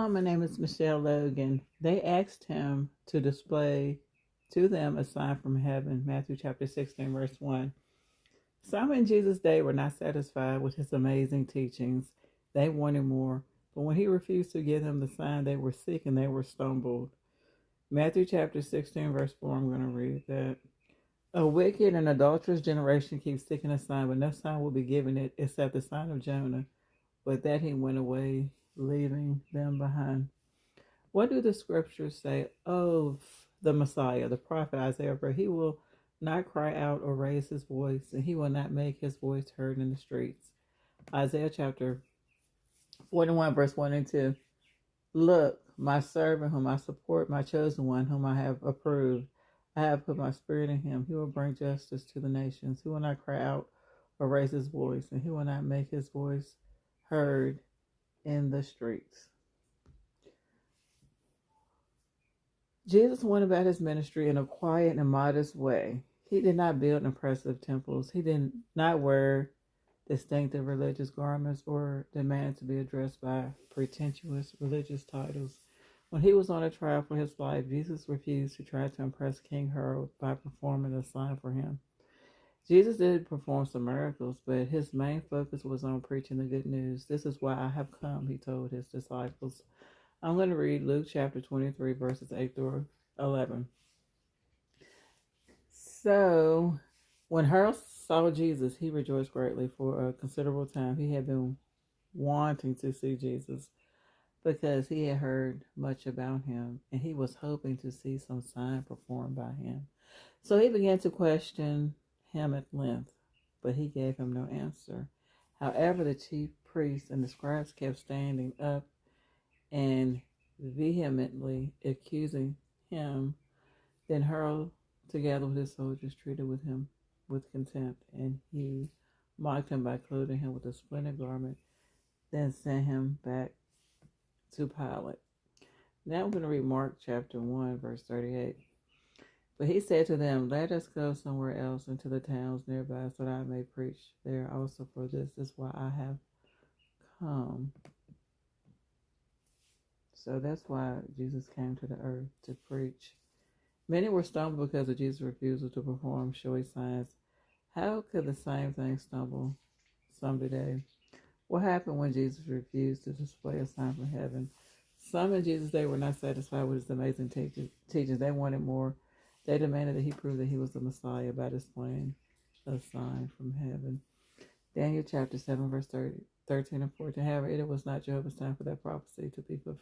my name is Michelle Logan. They asked him to display to them a sign from heaven, Matthew chapter 16, verse 1. Some in Jesus' day were not satisfied with his amazing teachings. They wanted more. But when he refused to give them the sign, they were sick and they were stumbled. Matthew chapter 16, verse 4, I'm going to read that. A wicked and adulterous generation keeps seeking a sign, but no sign will be given it except the sign of Jonah. With that he went away, leaving them behind. What do the scriptures say of the Messiah, the prophet Isaiah? For he will not cry out or raise his voice, and he will not make his voice heard in the streets. Isaiah chapter 41, verse 1 and 2. Look, my servant whom I support, my chosen one whom I have approved. I have put my spirit in him. He will bring justice to the nations. He will not cry out or raise his voice, and he will not make his voice heard in the streets. Jesus went about his ministry in a quiet and modest way. He did not build impressive temples. He did not wear distinctive religious garments or demand to be addressed by pretentious religious titles. When he was on a trial for his life, Jesus refused to try to impress King Herod by performing a sign for him. Jesus did perform some miracles, but his main focus was on preaching the good news. This is why I have come, he told his disciples. I'm going to read Luke chapter 23, verses 8 through 11. So, when Herod saw Jesus, he rejoiced greatly. For a considerable time he had been wanting to see Jesus because he had heard much about him, and he was hoping to see some sign performed by him. So he began to question him at length, but he gave him no answer. However, the chief priests and the scribes kept standing up and vehemently accusing him. Then Herod, together with his soldiers, treated with him with contempt, and he mocked him by clothing him with a splendid garment, then sent him back to Pilate. Now I'm going to read Mark chapter 1, verse 38. But he said to them, let us go somewhere else into the towns nearby, so that I may preach there also, for this is why I have come. So that's why Jesus came to the earth, to preach. Many were stumbled because of Jesus' refusal to perform showy signs. How could the same thing stumble some today? What happened when Jesus refused to display a sign from heaven? Some in Jesus' day were not satisfied with his amazing teachings. They wanted more. They demanded that he prove that he was the Messiah by displaying a sign from heaven. Daniel chapter 7, verse 13 and 14. However, it was not Jehovah's time for that prophecy to be fulfilled.